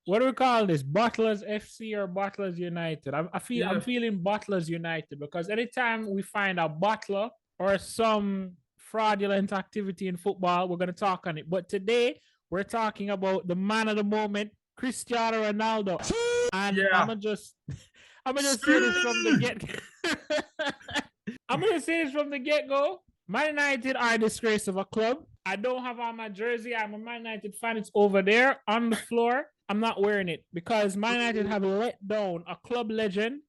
what do we call this? Bottlers FC or Bottlers United? I'm Yeah. feeling Bottlers United because anytime we find a bottler or some fraudulent activity in football, we're gonna talk on it. But today we're talking about the man of the moment, Cristiano Ronaldo. And Yeah. I'm gonna just say this from the get. I'm gonna say this from the get go. Man United are a disgrace of a club. I don't have on my jersey. I'm a Man United fan. It's over there on the floor. I'm not wearing it because Man United have let down a club legend,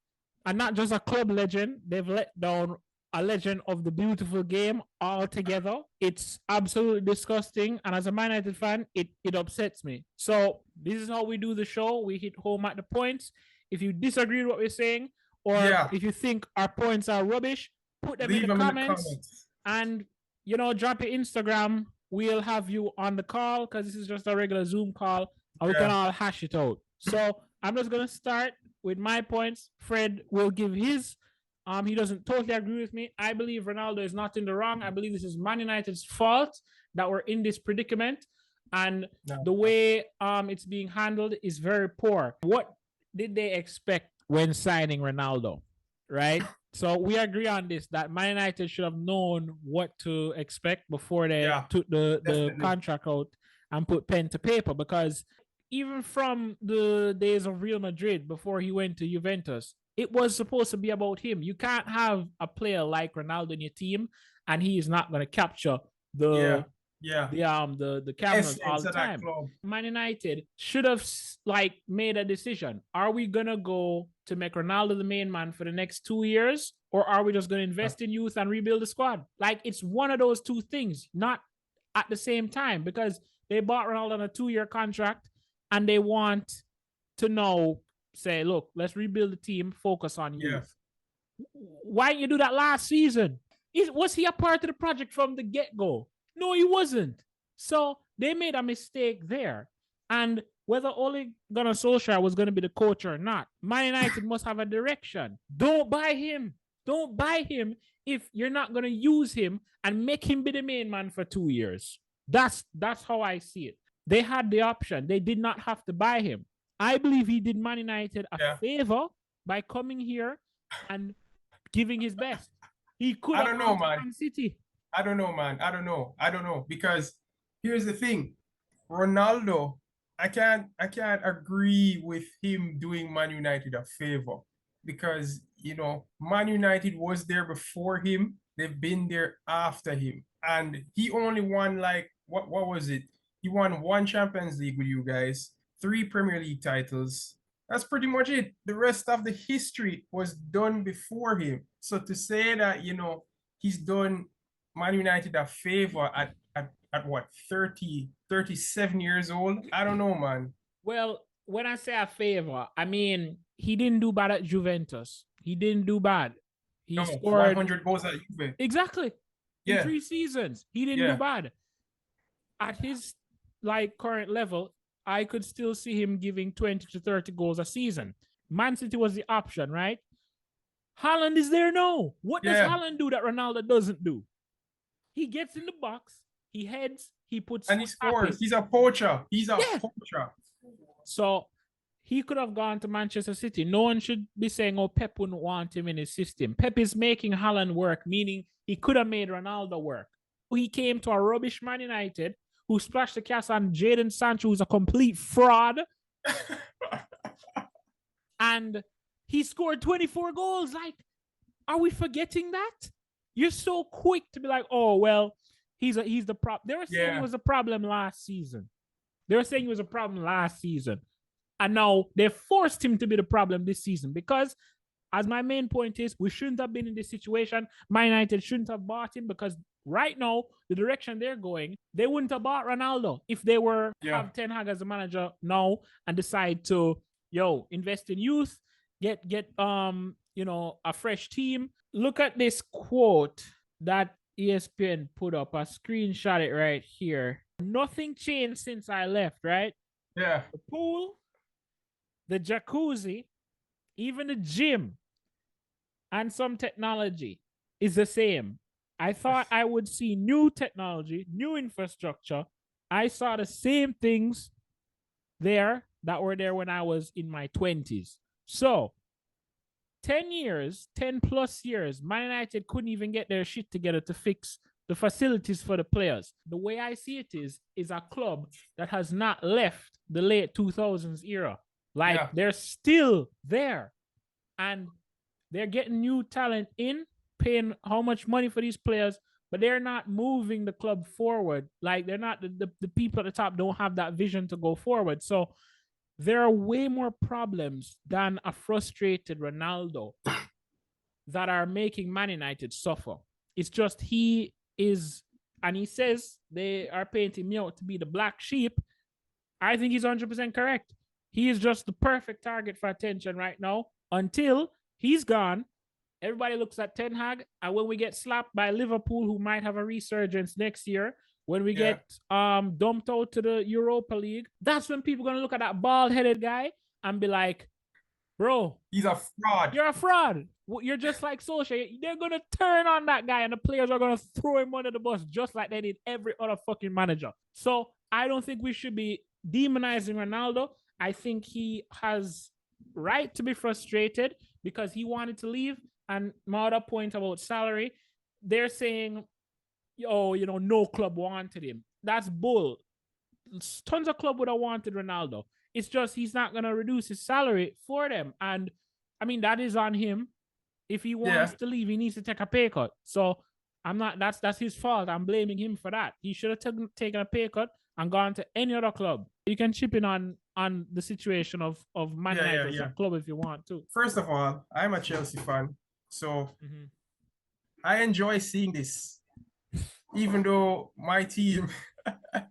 and not just a club legend. They've let down a legend of the beautiful game altogether. It's absolutely disgusting, and as a Man United fan, it upsets me. So this is how we do the show. We hit home at the points. If you disagree with what we're saying, or Yeah. if you think our points are rubbish, put them in Leave the them in the comments. comments. And, drop your Instagram. We'll have you on the call because this is just a regular Zoom call and we can all hash it out. So I'm just going to start with my points. Fred will give his. He doesn't totally agree with me. I believe Ronaldo is not in the wrong. I believe this is Man United's fault that we're in this predicament. And the way it's being handled is very poor. What did they expect when signing Ronaldo, right? So we agree on this, that Man United should have known what to expect before they took the contract out and put pen to paper, because even from the days of Real Madrid before he went to Juventus, it was supposed to be about him. You can't have a player like Ronaldo in your team and he is not going to capture the cameras all the time. Man United should have made a decision. Are we gonna go to make Ronaldo the main man for the next 2 years, or are we just gonna invest in youth and rebuild the squad? Like, it's one of those two things, not at the same time, because they bought Ronaldo on a 2-year contract and they want to now say, look, let's rebuild the team, focus on youth. Why didn't you do that last season? Was he a part of the project from the get-go? No, he wasn't. So they made a mistake there. And whether Ole Gunnar Solskjaer was going to be the coach or not, Man United must have a direction. Don't buy him. Don't buy him if you're not going to use him and make him be the main man for 2 years. That's how I see it. They had the option. They did not have to buy him. I believe he did Man United a favor by coming here and giving his best. He could have gone to Man City. I don't know, man. I don't know. Because here's the thing. Ronaldo, I can't agree with him doing Man United a favor. Because, Man United was there before him. They've been there after him. And he only won, what was it? He won 1 Champions League with you guys, 3 Premier League titles. That's pretty much it. The rest of the history was done before him. So to say that, he's done Man United a favor at what, 37 years old? I don't know, man. Well, when I say a favor, I mean, he didn't do bad at Juventus. He didn't do bad. He scored 100 goals at Juve. Exactly. In 3 seasons. He didn't do bad. At his current level, I could still see him giving 20 to 30 goals a season. Man City was the option, right? Haaland is there now. What does Haaland do that Ronaldo doesn't do? He gets in the box, he heads, he puts... And he scores. He's a poacher. Poacher. So he could have gone to Manchester City. No one should be saying, Pep wouldn't want him in his system. Pep is making Haaland work, meaning he could have made Ronaldo work. He came to a rubbish Man United who splashed the cash on Jadon Sancho, who's a complete fraud. And he scored 24 goals. Are we forgetting that? You're so quick to be like, he's the problem. They were saying he was a problem last season. And now they forced him to be the problem this season because, as my main point is, we shouldn't have been in this situation. Man United shouldn't have bought him because right now, the direction they're going, they wouldn't have bought Ronaldo if they were have Ten Hag as a manager now and decide to, invest in youth, get a fresh team. Look at this quote that ESPN put up. I screenshot it right here. Nothing changed since I left, right? Yeah. The pool, the jacuzzi, even the gym, and some technology is the same. I thought I would see new technology, new infrastructure. I saw the same things there that were there when I was in my 20s. So 10 years, 10 plus years, Man United couldn't even get their shit together to fix the facilities for the players. The way I see it is a club that has not left the late 2000s era. Like, they're still there. And they're getting new talent in, paying how much money for these players, but they're not moving the club forward. Like, they're not, the people at the top don't have that vision to go forward. So there are way more problems than a frustrated Ronaldo that are making Man United suffer. It's just he is, and he says they are painting me out to be the black sheep. I think he's 100% correct. He is just the perfect target for attention right now until he's gone. Everybody looks at Ten Hag, and when we get slapped by Liverpool, who might have a resurgence next year, when we get dumped out to the Europa League, that's when people are going to look at that bald-headed guy and be like, bro, he's a fraud. You're a fraud. You're just like Solskjaer. They're going to turn on that guy, and the players are going to throw him under the bus just like they did every other fucking manager. So I don't think we should be demonizing Ronaldo. I think he has right to be frustrated because he wanted to leave. And my other point about salary, they're saying, oh, you know, no club wanted him. That's bull. Tons of club would have wanted Ronaldo. It's just he's not going to reduce his salary for them. And I mean, that is on him. If he wants to leave, he needs to take a pay cut. So I'm not, that's his fault. I'm blaming him for that. He should have taken a pay cut and gone to any other club. You can chip in on the situation of Man United as a club if you want to. First of all, I'm a Chelsea fan. So I enjoy seeing this. Even though my team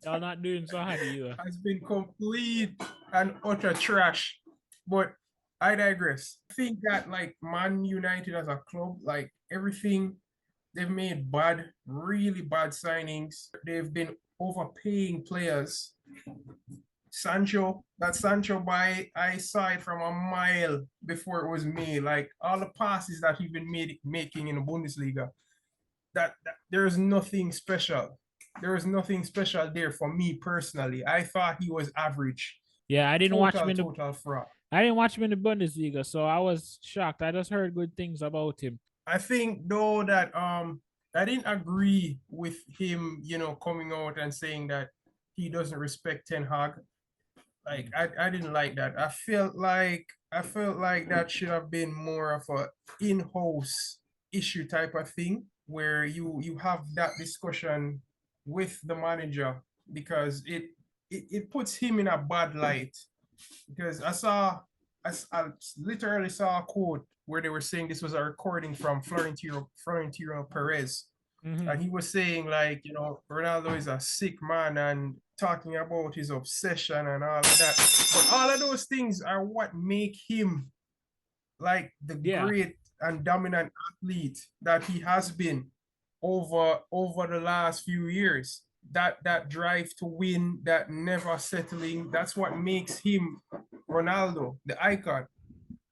y'all not doing so hard either. Has been complete and utter trash. But I digress. I think that like Man United as a club, like everything, they've made really bad signings. They've been overpaying players. Sancho buy, I saw it from a mile before it was made. Like all the passes that he's been making in the Bundesliga, that there is nothing special. There is nothing special there for me personally. I thought he was average. Yeah, I didn't watch him in total fraud. I didn't watch him in the Bundesliga, so I was shocked. I just heard good things about him. I think though that I didn't agree with him, you know, coming out and saying that he doesn't respect Ten Hag. Like I didn't like that. I felt like that should have been more of a in-house issue type of thing where you have that discussion with the manager, because it puts him in a bad light. Because I literally saw a quote where they were saying this was a recording from Florentino Perez. And he was saying, like, you know, Ronaldo is a sick man and talking about his obsession and all of that. But all of those things are what make him like the great and dominant athlete that he has been over the last few years. That drive to win, that never settling, that's what makes him Ronaldo, the icon.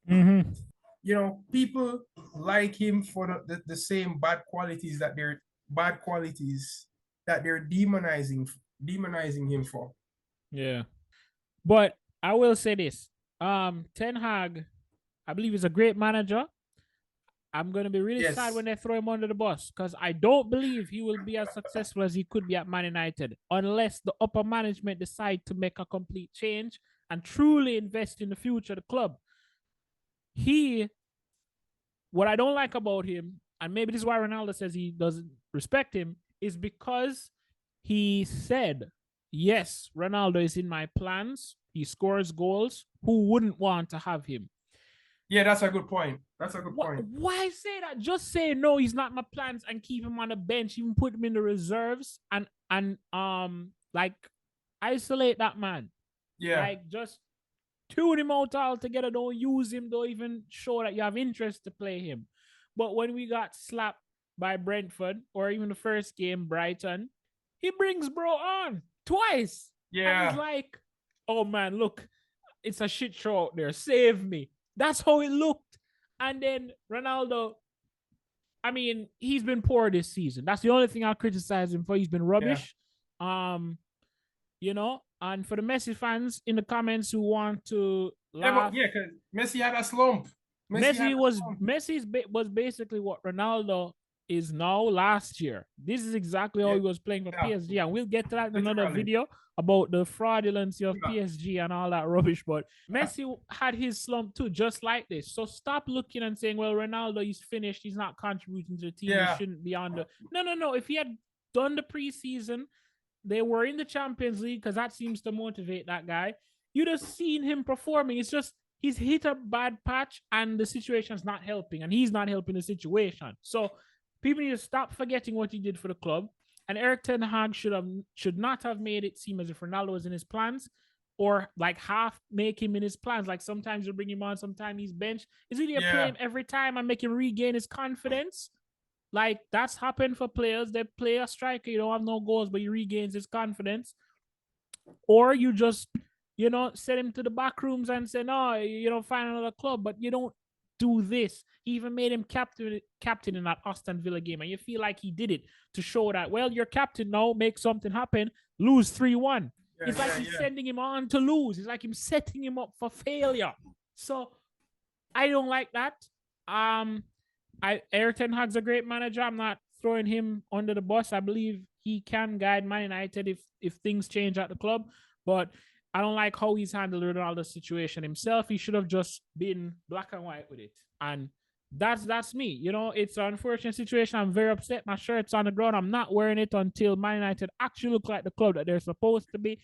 You know, people like him for the same bad qualities that they're demonizing him for. Yeah. But I will say this. Ten Hag, I believe, is a great manager. I'm going to be really sad when they throw him under the bus, because I don't believe he will be as successful as he could be at Man United unless the upper management decide to make a complete change and truly invest in the future of the club. What I don't like about him, and maybe this is why Ronaldo says he doesn't respect him, is because he said, yes, Ronaldo is in my plans. He scores goals. Who wouldn't want to have him? Yeah, that's a good point. Why say that? Just say no, he's not my plans and keep him on the bench, even put him in the reserves and like isolate that man. Yeah. Like just tune him out altogether. Don't use him. Don't even show that you have interest to play him. But when we got slapped by Brentford, or even the first game, Brighton, he brings bro on twice. Yeah. And it's like, oh man, look, it's a shit show out there. Save me. That's how it looked. And then Ronaldo, I mean, he's been poor this season. That's the only thing I'll criticize him for. He's been rubbish. You know, And for the Messi fans in the comments who want to laugh, because Messi had a slump. Messi was basically what Ronaldo is now last year. This is exactly how he was playing for PSG, and we'll get to that in another video about the fraudulency of PSG and all that rubbish. But Messi had his slump too, just like this. So stop looking and saying, well, Ronaldo is finished, he's not contributing to the team, he shouldn't be on the... No. If he had done the preseason, they were in the Champions League, because that seems to motivate that guy, you'd have seen him performing. It's just he's hit a bad patch and the situation's not helping, and he's not helping the situation. So people need to stop forgetting what he did for the club. And Erik ten Hag should not have made it seem as if Ronaldo was in his plans, or like half make him in his plans. Like sometimes you bring him on, sometimes he's benched. Is he play him every time and make him regain his confidence? Like that's happened for players. They play a striker, you don't have no goals, but he regains his confidence. Or you just, send him to the back rooms and say, no, find another club. But you don't do this. He even made him captain in that Aston Villa game. And you feel like he did it to show that, well, you're captain now, make something happen, lose 3-1. It's like he's sending him on to lose. It's like him setting him up for failure. So I don't like that. Erik ten Hag's a great manager. I'm not throwing him under the bus. I believe he can guide Man United if things change at the club. But I don't like how he's handled Ronaldo's situation himself. He should have just been black and white with it. And that's me. It's an unfortunate situation. I'm very upset. My shirt's on the ground. I'm not wearing it until Man United actually look like the club that they're supposed to be.